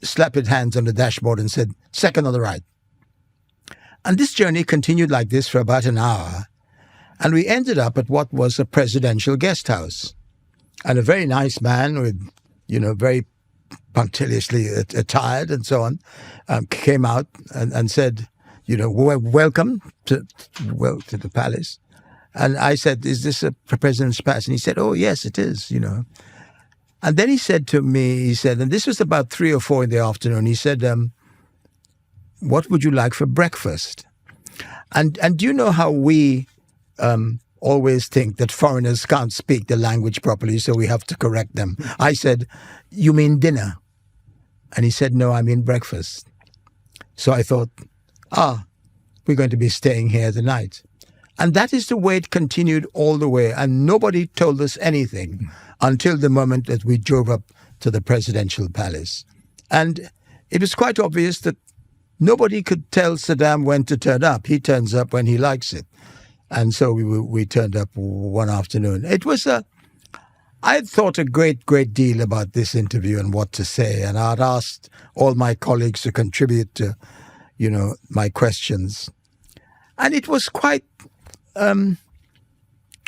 slap his hands on the dashboard and said, "Second on the right." And this journey continued like this for about an hour. And we ended up at what was a presidential guest house. And a very nice man with, very punctiliously attired and so on, came out and said, welcome to the palace. And I said, "Is this a president's palace?" And he said, "Oh, yes, it is, And then he said to me, and this was about 3 or 4 in the afternoon, he said, "What would you like for breakfast?" And do you know how we always think that foreigners can't speak the language properly, so we have to correct them? I said, "You mean dinner?" And he said, "No, I mean breakfast." So I thought, we're going to be staying here tonight. And that is the way it continued all the way. And nobody told us anything until the moment that we drove up to the presidential palace. And it was quite obvious that nobody could tell Saddam when to turn up. He turns up when he likes it. And so we turned up one afternoon. It was I thought a great deal about this interview and what to say. And I'd asked all my colleagues to contribute to, my questions. And it was quite an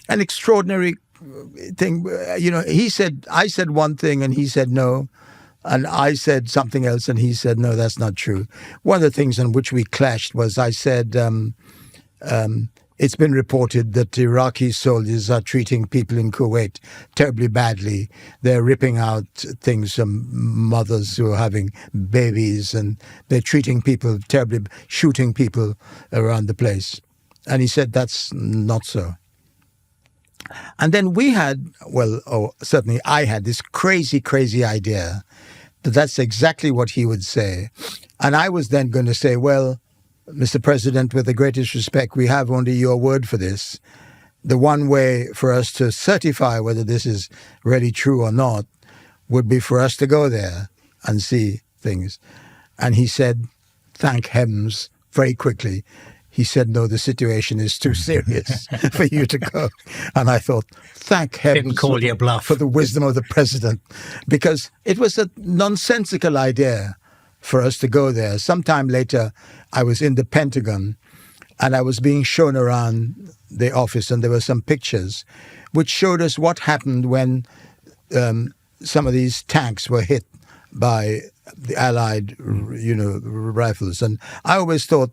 extraordinary thing. I said one thing and he said no. And I said something else and he said, "No, that's not true." One of the things on which we clashed was I said, it's been reported that Iraqi soldiers are treating people in Kuwait terribly badly. They're ripping out things from mothers who are having babies and they're treating people terribly, shooting people around the place. And he said, "That's not so." And then we had, certainly I had this crazy idea that that's exactly what he would say. And I was then going to say, well, Mr. President, with the greatest respect, we have only your word for this. The one way for us to certify whether this is really true or not would be for us to go there and see things. And he said, thank heavens, very quickly. He said, no, the situation is too serious for you to go. And I thought, thank heavens Didn't call your bluff. for the wisdom of the president, because it was a nonsensical idea for us to go there. Sometime later, I was in the Pentagon and I was being shown around the office, and there were some pictures which showed us what happened when some of these tanks were hit by the Allied, rifles. And I always thought,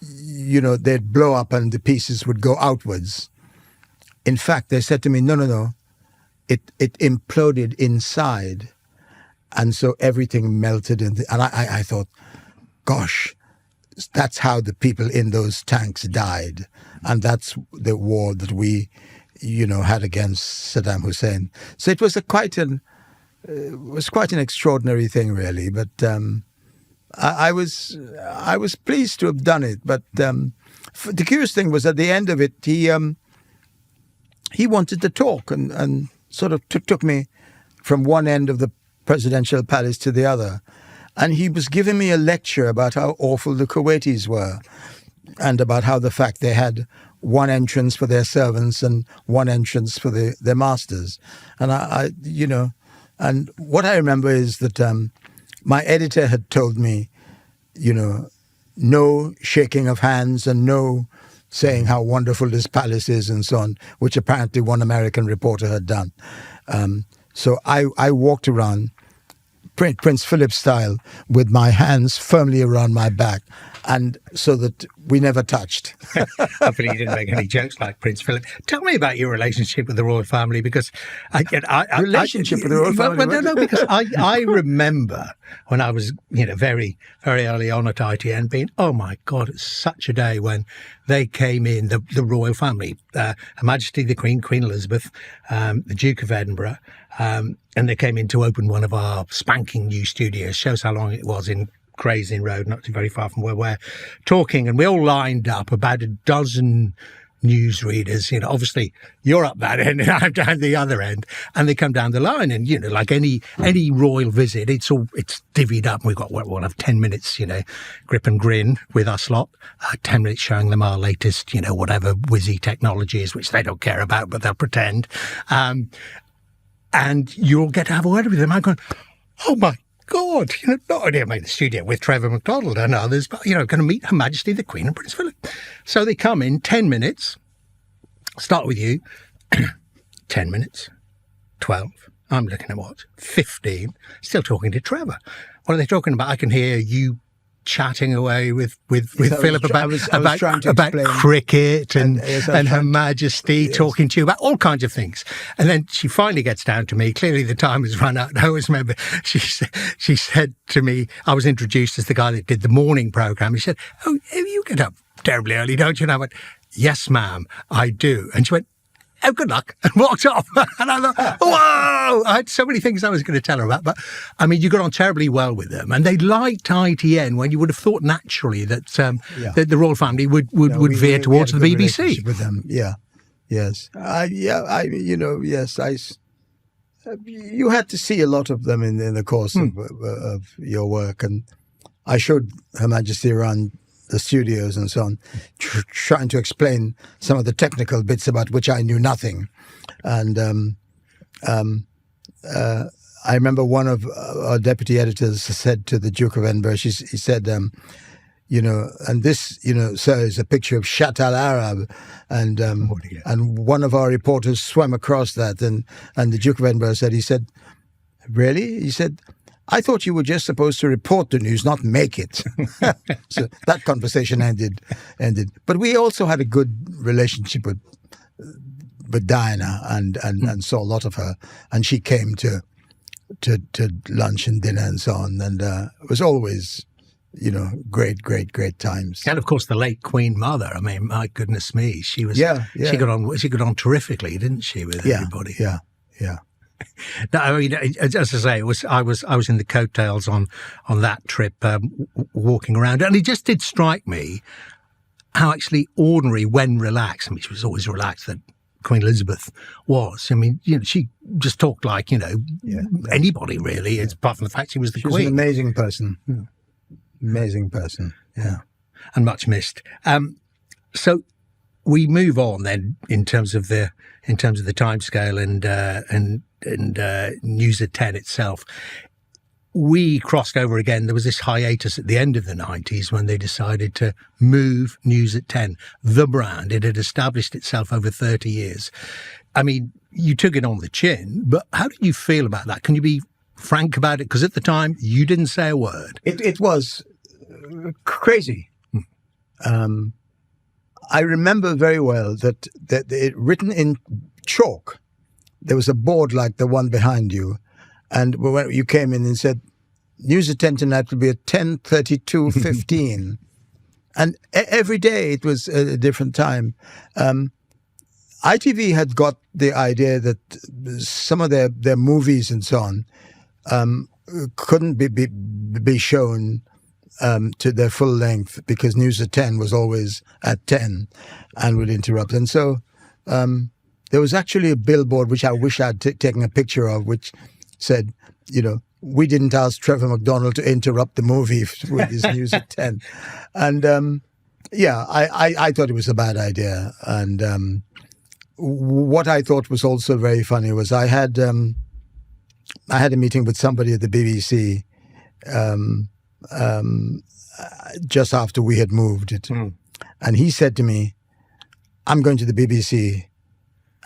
they'd blow up and the pieces would go outwards. In fact, they said to me, no. It imploded inside. And so everything melted. And I thought, gosh, that's how the people in those tanks died. And that's the war that we, had against Saddam Hussein. So it was quite an extraordinary thing, really. But I was pleased to have done it. But the curious thing was, at the end of it, he wanted to talk and sort of took me from one end of the presidential palace to the other. And he was giving me a lecture about how awful the Kuwaitis were, and about how the fact they had one entrance for their servants and one entrance for their masters. And and what I remember is that my editor had told me, no shaking of hands and no saying how wonderful this palace is and so on, which apparently one American reporter had done. So I walked around Prince Philip style with my hands firmly around my back, and so that we never touched. Hopefully you didn't make any jokes like Prince Philip. Tell me about your relationship with the royal family, because with the royal family? Well, no, because I remember when I was, very, very early on at ITN being, oh my God, it's such a day when they came in, the royal family, Her Majesty the Queen, Queen Elizabeth, the Duke of Edinburgh, and they came in to open one of our spanking new studios. Shows how long it was in Crazing Road, not too very far from where we're talking. And we all lined up, about a dozen newsreaders. Obviously you're up that end and I'm down the other end, and they come down the line. And like any royal visit, it's divvied up. We've got we'll have 10 minutes, grip and grin with us lot, 10 minutes showing them our latest, whatever whizzy technology is, which they don't care about, but they'll pretend. And you'll get to have a word with them. I'm going, oh my God, not only am I in the studio with Trevor McDonald and others, but, going to meet Her Majesty the Queen and Prince Philip. So they come in 10 minutes, start with you, 10 minutes, 12. I'm looking at what? 15, still talking to Trevor. What are they talking about? I can hear you chatting away with Philip about cricket and Her Majesty talking to you about all kinds of things. And then she finally gets down to me. Clearly the time has run out. I always remember she said to me, I was introduced as the guy that did the morning programme. She said, oh, you get up terribly early, don't you? And I went, yes, ma'am, I do. And she went, oh, good luck, and walked off. And I thought, whoa! I had so many things I was going to tell her about. But, I mean, you got on terribly well with them. And they liked ITN when you would have thought naturally that that the royal family would veer towards the BBC. With them, yeah. Yes. You had to see a lot of them in the course of your work. And I showed Her Majesty around the studios and so on, trying to explain some of the technical bits about which I knew nothing. And I remember one of our deputy editors said to the Duke of Edinburgh, he said, and this, sir, is a picture of Shat al-Arab. And one of our reporters swam across that. And the Duke of Edinburgh said, really? He said, I thought you were just supposed to report the news, not make it. So that conversation ended. But we also had a good relationship with Diana and saw a lot of her. And she came to lunch and dinner and so on. And it was always, great times. And of course, the late Queen Mother. I mean, my goodness me, she was. Yeah. She got on terrifically, didn't she, with everybody? Yeah. No, I mean, as I say, I was in the coattails on that trip, walking around, and it just did strike me how actually ordinary, when relaxed. I mean, she was always relaxed, that Queen Elizabeth was. I mean, she just talked like, anybody really, apart from the fact she was the Queen. She was an amazing person. Yeah. Amazing person. Yeah. And much missed. So we move on then in terms of the timescale and News at 10 itself. We crossed over again. There was this hiatus at the end of the 90s when they decided to move News at 10, the brand. It had established itself over 30 years. I mean, you took it on the chin, but how did you feel about that? Can you be frank about it? Because at the time, you didn't say a word. It was crazy. I remember very well that it written in chalk. There was a board like the one behind you. And when you came in and said, News at 10 tonight will be at 10:32:15. And every day it was a different time. ITV had got the idea that some of their movies and so on couldn't be shown to their full length because News at 10 was always at 10 and would interrupt. And so there was actually a billboard, which I wish I'd taken a picture of, which said, we didn't ask Trevor McDonald to interrupt the movie with his News at 10. And I thought it was a bad idea. And what I thought was also very funny was I had a meeting with somebody at the BBC just after we had moved it. And he said to me, I'm going to the BBC,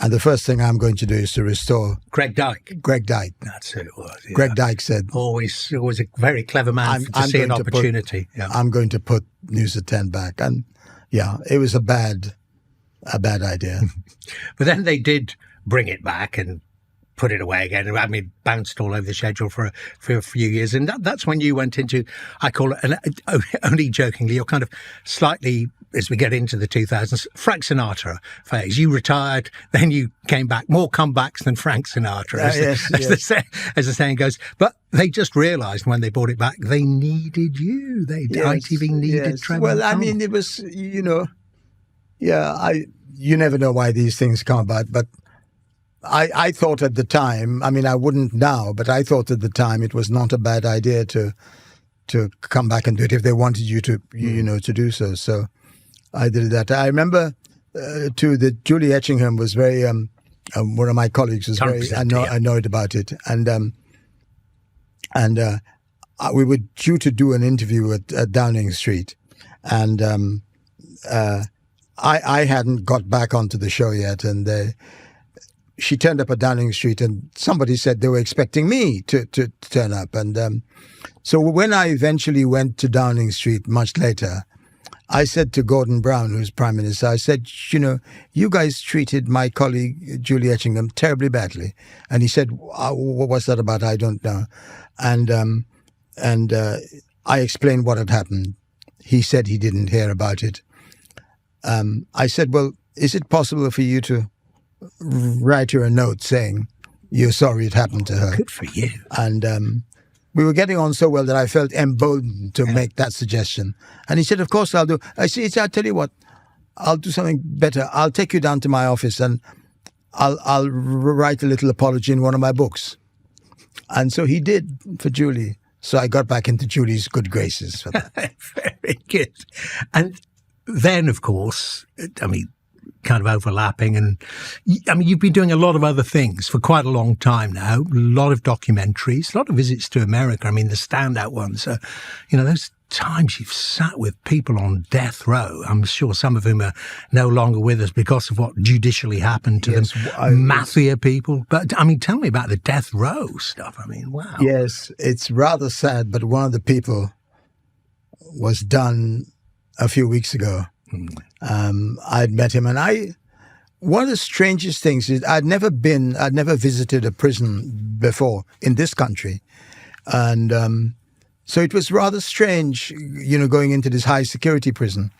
and the first thing I'm going to do is to restore... Greg Dyke. That's who it was. Yeah. Greg Dyke said... Always a very clever man to see an opportunity. I'm going to put News at 10 back. And it was a bad idea. But then they did bring it back and put it away again. I mean, bounced all over the schedule for a few years. And that's when you went into, I call it, only jokingly, you're kind of slightly, as we get into the 2000s, Frank Sinatra phase. You retired, then you came back. More comebacks than Frank Sinatra, as the saying goes. But they just realised when they brought it back, they needed you. ITV needed Trevor. Well, I mean, it was, you never know why these things come about, but I thought at the time, I mean, I wouldn't now, but I thought at the time it was not a bad idea to come back and do it if they wanted you to, to do so. So I did that. I remember, too, that Julie Etchingham was very, one of my colleagues was very annoyed about it. And we were due to do an interview at Downing Street. And I hadn't got back onto the show yet. And she turned up at Downing Street, and somebody said they were expecting me to turn up. And so when I eventually went to Downing Street much later, I said to Gordon Brown, who's Prime Minister, I said, you guys treated my colleague Julie Etchingham terribly badly. And he said, what was that about? I don't know. And I explained what had happened. He said he didn't hear about it. I said, well, is it possible for you to write her a note saying you're sorry it happened to her? Good for you. And we were getting on so well that I felt emboldened to make that suggestion. And he said, of course I'll do. I said, I'll tell you what, I'll do something better. I'll take you down to my office and I'll write a little apology in one of my books. And so he did for Julie. So I got back into Julie's good graces for that. Very good. And then, of course, I mean, kind of overlapping. And I mean, you've been doing a lot of other things for quite a long time now, a lot of documentaries, a lot of visits to America. I mean, the standout ones are, those times you've sat with people on death row. I'm sure some of whom are no longer with us because of what judicially happened to them. Mafia people. But I mean, tell me about the death row stuff. I mean, wow. Yes, it's rather sad, but one of the people was done a few weeks ago. I'd met him, and one of the strangest things is I'd never visited a prison before in this country. And so it was rather strange, going into this high security prison.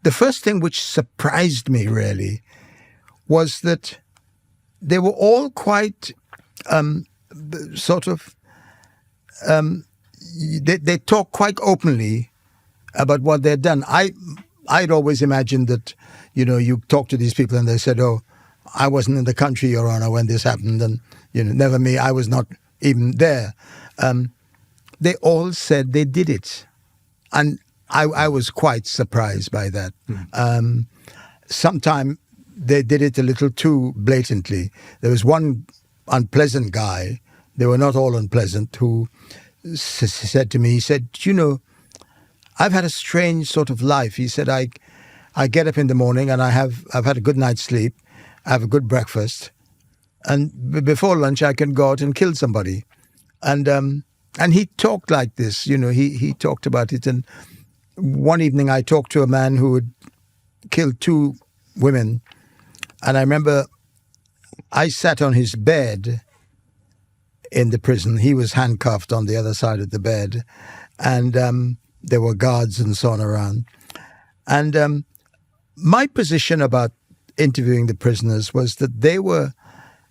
The first thing which surprised me really was that they were all quite sort of, they talk quite openly about what they've done. I'd always imagined that, you talk to these people and they said, "Oh, I wasn't in the country, Your Honor, when this happened," and never me. I was not even there. They all said they did it, and I was quite surprised by that. Sometimes they did it a little too blatantly. There was one unpleasant guy. They were not all unpleasant. Who said to me, he said, "I've had a strange sort of life." He said, I get up in the morning and I've had a good night's sleep, I have a good breakfast, and before lunch I can go out and kill somebody. And he talked like this, he talked about it. And one evening I talked to a man who had killed 2 women, and I remember I sat on his bed in the prison. He was handcuffed on the other side of the bed, and there were guards and so on around. And my position about interviewing the prisoners was that they were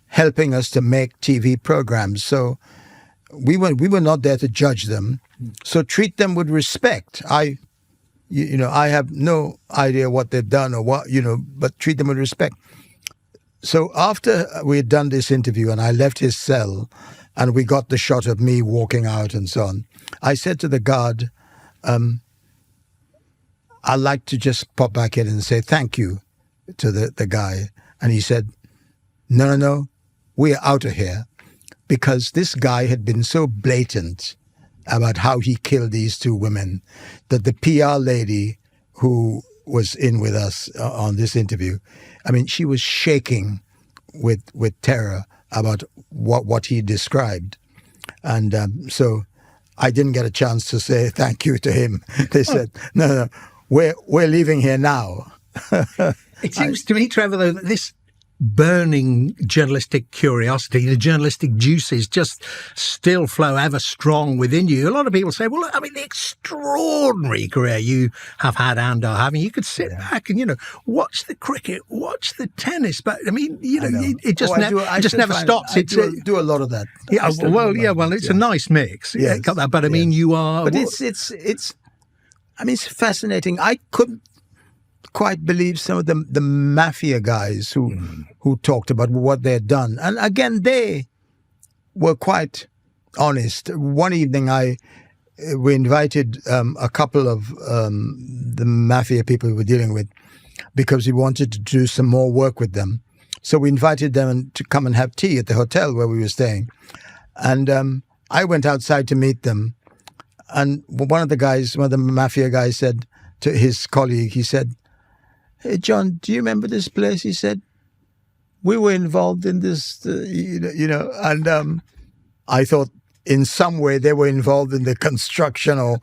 helping us to make TV programs. So we were not there to judge them. So treat them with respect. I have no idea what they've done or what, but treat them with respect. So after we had done this interview and I left his cell and we got the shot of me walking out and so on, I said to the guard, "I'd like to just pop back in and say thank you to the guy." And he said, No, we are out of here, because this guy had been so blatant about how he killed these 2 women that the PR lady who was in with us on this interview, she was shaking with terror about what he described. And so I didn't get a chance to say thank you to him. They said, no, we're leaving here now. It seems to me, Trevor, though, that this burning journalistic curiosity, the journalistic juices just still flow ever strong within you. A lot of people say, well, the extraordinary career you have had and are having, you could sit back and, watch the cricket, watch the tennis, but it just never stops. I do a lot of that. Yeah, it's a nice mix. Yes. Got that, but you are... But it's fascinating. I couldn't quite believe some of the Mafia guys who talked about what they had done. And again, they were quite honest. One evening we invited a couple of the Mafia people we were dealing with, because we wanted to do some more work with them. So we invited them to come and have tea at the hotel where we were staying. And I went outside to meet them. And one of the Mafia guys said to his colleague, he said, "Hey, John, do you remember this place?" He said, "We were involved in this, and I thought in some way they were involved in the construction or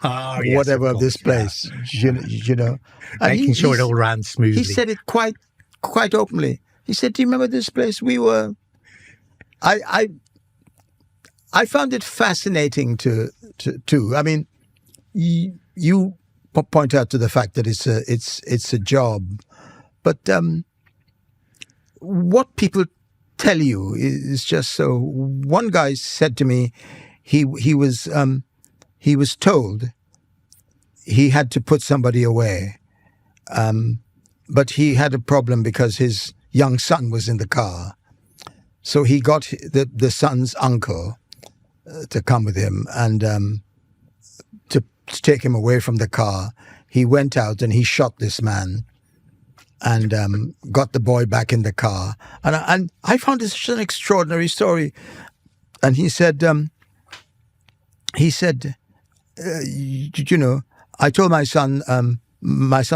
whatever of this place, Making sure it all ran smoothly. He said it quite openly. He said, "Do you remember this place? We were..." I found it fascinating to. You point out to the fact that it's a job, but what people tell you is just so. One guy said to me, he was told he had to put somebody away, but he had a problem because his young son was in the car, so he got the son's uncle to come with him and to take him away from the car. He went out and he shot this man and got the boy back in the car. And I found this such an extraordinary story. And he said, I told my son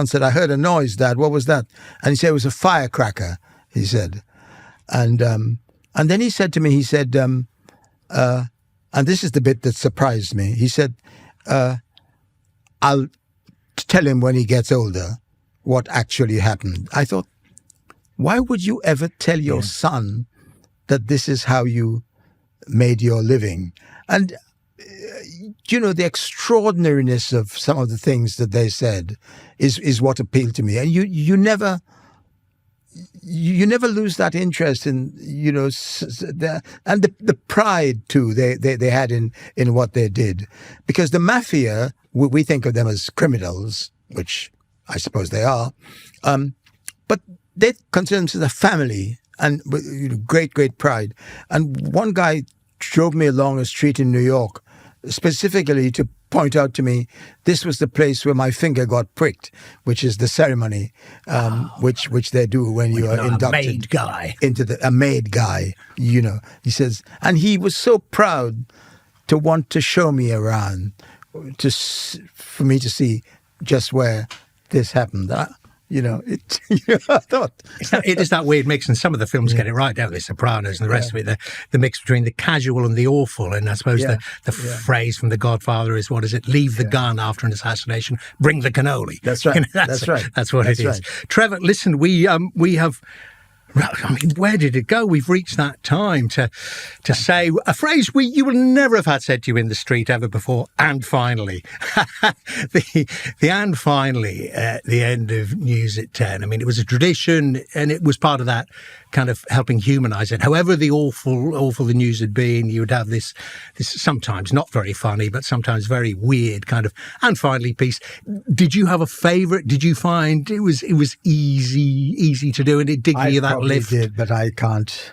said, "I heard a noise, Dad. What was that?" And he said, "It was a firecracker," he said. And then he said to me, and this is the bit that surprised me. He said, "I'll tell him when he gets older what actually happened." I thought, why would you ever tell your son that this is how you made your living? And, the extraordinariness of some of the things that they said is what appealed to me. And you never you never lose that interest in, the pride too they had in what they did, because the Mafia, we think of them as criminals, which I suppose they are, but they consider themselves a family and with great pride. And one guy drove me along a street in New York specifically to point out to me this was the place where my finger got pricked, which is the ceremony which they do when you are inducted into a made guy. He says, and he was so proud to want to show me around, for me to see just where this happened. I thought it is that weird mix, and some of the films get it right, don't they? Sopranos and the rest of it, the mix between the casual and the awful. And I suppose the phrase from The Godfather is, what is it? Leave the gun after an assassination, bring the cannoli. That's right. That's what it is. Right. Trevor, listen, we have. I mean, where did it go? We've reached that time to say a phrase you will never have had said to you in the street ever before. And finally, the and finally at the end of News at 10. I mean, it was a tradition, and it was part of that kind of helping humanise it. However the awful the news had been, you would have this sometimes not very funny, but sometimes very weird kind of and finally piece. Did you have a favourite? Did you find it was easy to do, and it did give you that lift? I did, but I can't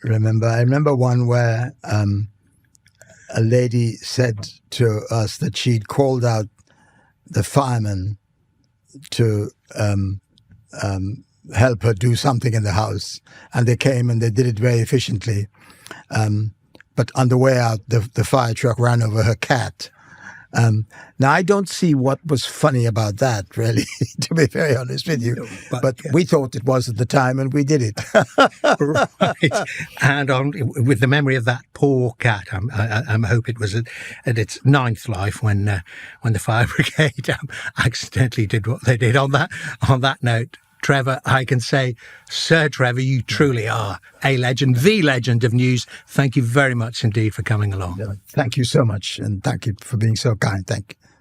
remember. I remember one where a lady said to us that she'd called out the firemen to help her do something in the house, and they came and they did it very efficiently. But on the way out, the fire truck ran over her cat. Now, I don't see what was funny about that, really, to be very honest with you. But we thought it was at the time, and we did it. Right. And with the memory of that poor cat, I hope it was at its ninth life when the fire brigade accidentally did what they did. On that note, Trevor, I can say, Sir Trevor, you truly are a legend, the legend of news. Thank you very much indeed for coming along. Thank you so much, and thank you for being so kind. Thank you.